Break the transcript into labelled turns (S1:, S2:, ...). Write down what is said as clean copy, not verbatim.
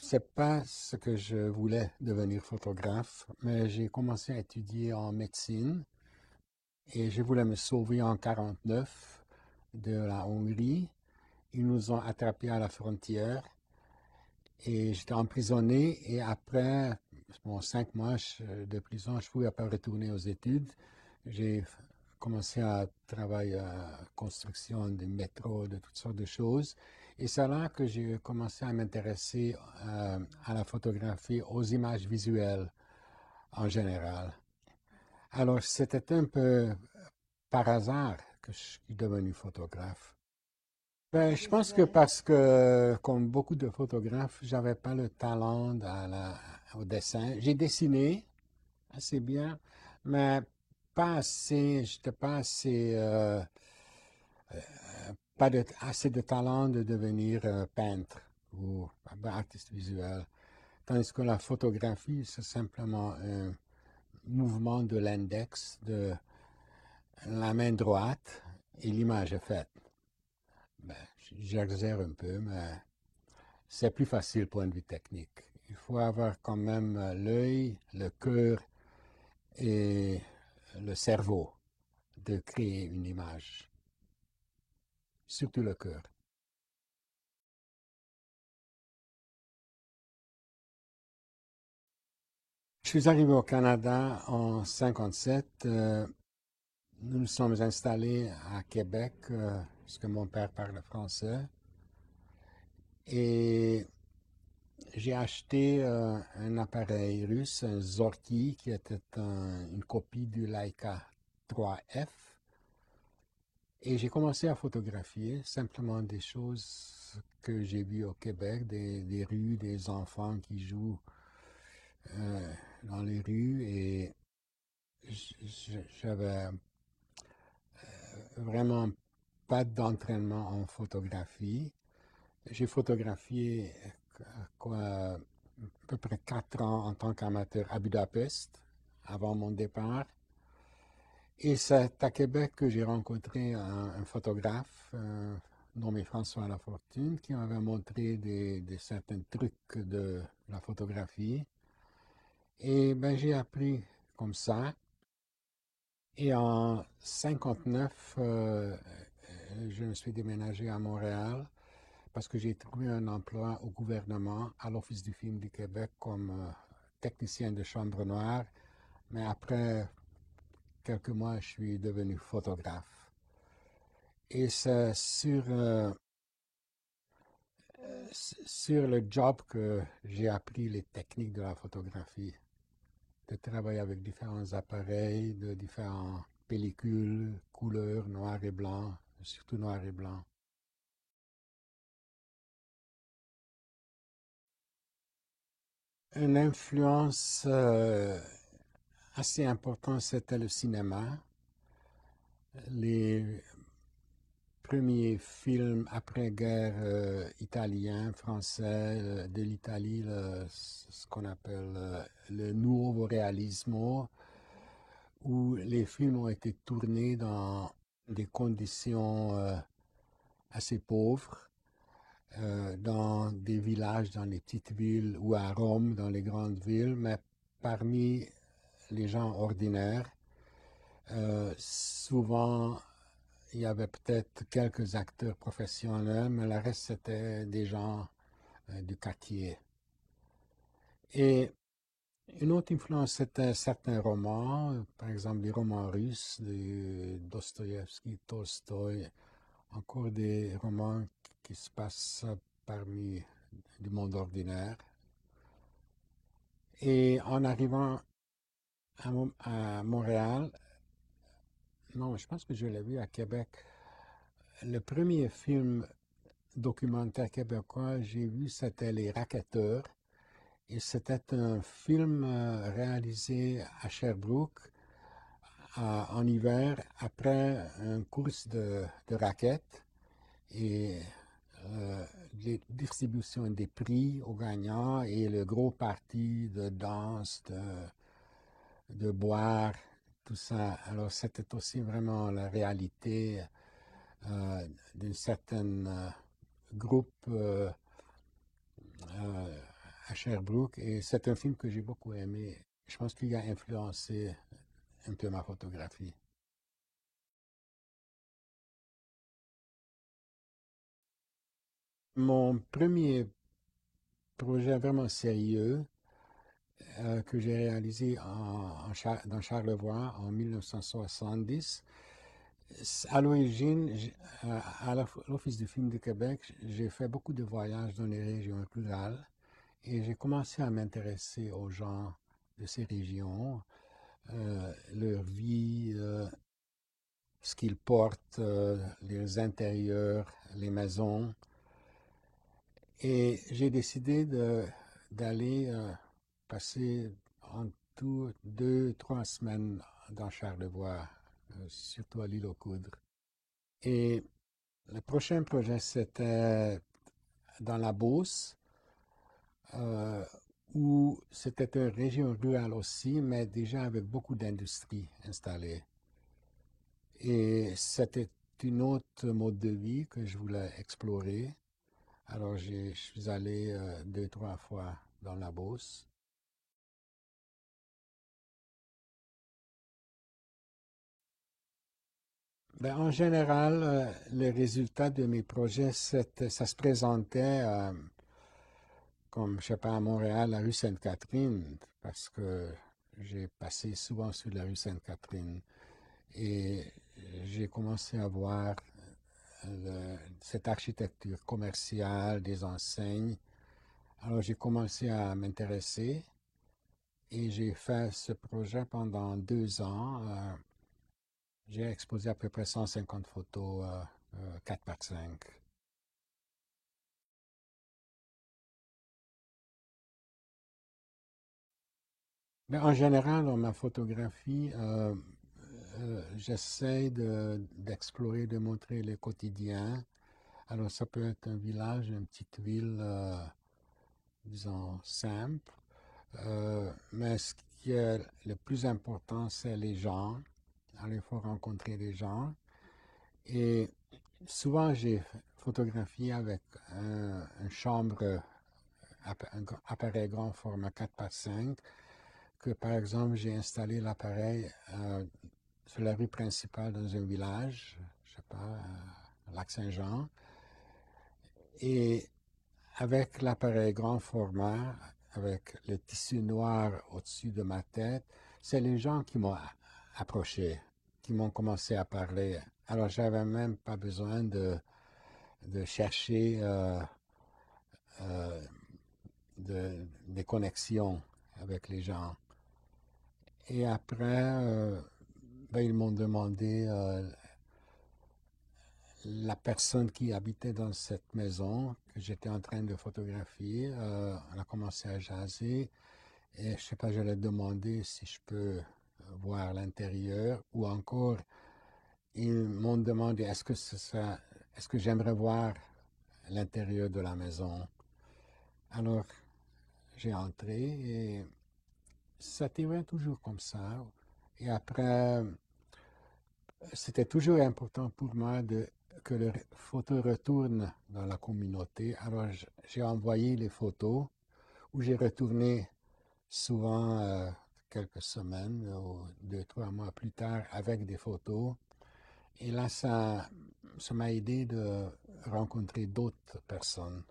S1: C'est pas ce que je voulais devenir photographe, mais j'ai commencé à étudier en médecine et je voulais me sauver en 49 de la Hongrie. Ils nous ont attrapés à la frontière et j'étais emprisonné et après 5 mois de prison, je ne pouvais pas retourner aux études. J'ai commencé à travailler à la construction des métros, de toutes sortes de choses. Et c'est là que j'ai commencé à m'intéresser à la photographie, aux images visuelles en général. Alors, c'était un peu par hasard que je suis devenu photographe. Ben, je pense que parce que, comme beaucoup de photographes, j'avais pas le talent au dessin. J'ai dessiné assez bien, mais pas assez, j'étais pas assez, pas assez de talent de devenir peintre ou artiste visuel. Tandis que la photographie, c'est simplement un mouvement de l'index de la main droite et l'image est faite. Ben, j'exagère un peu, mais c'est plus facile point de vue technique. Il faut avoir quand même l'œil, le cœur et le cerveau de créer une image, surtout le cœur. Je suis arrivé au Canada en 57. Nous nous sommes installés à Québec, parce que mon père parle français. Et j'ai acheté un appareil russe, un Zorki, qui était une copie du Leica 3F. Et j'ai commencé à photographier simplement des choses que j'ai vues au Québec, des rues, des enfants qui jouent dans les rues. Et j'avais vraiment pas d'entraînement en photographie. J'ai photographié quoi, à peu près 4 ans en tant qu'amateur à Budapest avant mon départ. Et c'est à Québec que j'ai rencontré un photographe nommé François Lafortune qui m'avait montré certains trucs de la photographie. Et ben, j'ai appris comme ça. Et en 59, je me suis déménagé à Montréal parce que j'ai trouvé un emploi au gouvernement à l'Office du film du Québec comme technicien de chambre noire. Mais après quelques mois, je suis devenu photographe. Et c'est sur le job que j'ai appris les techniques de la photographie, de travailler avec différents appareils, de différentes pellicules, couleurs, noir et blanc, surtout noir et blanc. Une influence assez importante, c'était le cinéma. Les premiers films après-guerre italiens, français, de l'Italie, ce qu'on appelle le nuovo realismo, où les films ont été tournés dans des conditions assez pauvres, dans des villages, dans les petites villes ou à Rome, dans les grandes villes, mais parmi les gens ordinaires. Souvent, il y avait peut-être quelques acteurs professionnels, mais le reste, c'était des gens du quartier. Et une autre influence, c'était certains romans, par exemple des romans russes de Dostoïevski, Tolstoï, encore des romans qui se passent parmi du monde ordinaire. Et en arrivant à Montréal, non, je pense que je l'ai vu à Québec, le premier film documentaire québécois, j'ai vu, c'était Les Racketteurs. Et c'était un film réalisé à Sherbrooke en hiver après une course de raquettes et les distributions des prix aux gagnants et le gros parti de danse, de boire, tout ça. Alors c'était aussi vraiment la réalité d'un certain groupe à Sherbrooke et c'est un film que j'ai beaucoup aimé. Je pense qu'il a influencé un peu ma photographie. Mon premier projet vraiment sérieux que j'ai réalisé dans Charlevoix en 1970, à l'origine, à l'Office du film du Québec, j'ai fait beaucoup de voyages dans les régions rurales et j'ai commencé à m'intéresser aux gens de ces régions, leur vie, ce qu'ils portent, les intérieurs, les maisons. Et j'ai décidé d'aller passer en tout 2, 3 semaines dans Charlevoix, surtout à l'île aux Coudres. Et le prochain projet, c'était dans la Beauce, euh, où c'était une région rurale aussi, mais déjà avec beaucoup d'industries installées. Et c'était une autre mode de vie que je voulais explorer. Alors, je suis allé 2, 3 fois dans la Beauce. Ben, en général, les résultats de mes projets, ça se présentait comme, je sais pas, à Montréal, la rue Sainte-Catherine, parce que j'ai passé souvent sur la rue Sainte-Catherine. Et j'ai commencé à voir cette architecture commerciale des enseignes. Alors j'ai commencé à m'intéresser et j'ai fait ce projet pendant 2 ans. J'ai exposé à peu près 150 photos 4 par 5. Mais en général, dans ma photographie, j'essaie d'explorer, de montrer le quotidien. Alors ça peut être un village, une petite ville, disons, simple. Mais ce qui est le plus important, c'est les gens. Alors il faut rencontrer les gens. Et souvent, j'ai photographié avec une chambre, un appareil grand format 4 par 5 que par exemple, j'ai installé l'appareil sur la rue principale dans un village, je sais pas, Lac-Saint-Jean. Et avec l'appareil grand format, avec le tissu noir au-dessus de ma tête, c'est les gens qui m'ont approché, qui m'ont commencé à parler. Alors, j'avais même pas besoin de chercher euh, des connexions avec les gens. Et après, ben, ils m'ont demandé la personne qui habitait dans cette maison que j'étais en train de photographier. On a commencé à jaser et je sais pas, je leur ai demandé si je peux voir l'intérieur ou encore ils m'ont demandé est-ce que j'aimerais voir l'intérieur de la maison. Alors j'ai entré et ça tirait toujours comme ça. Et après, c'était toujours important pour moi que les photos retournent dans la communauté. Alors, j'ai envoyé les photos où j'ai retourné souvent quelques semaines ou 2, 3 mois plus tard avec des photos. Et là, ça m'a aidé de rencontrer d'autres personnes.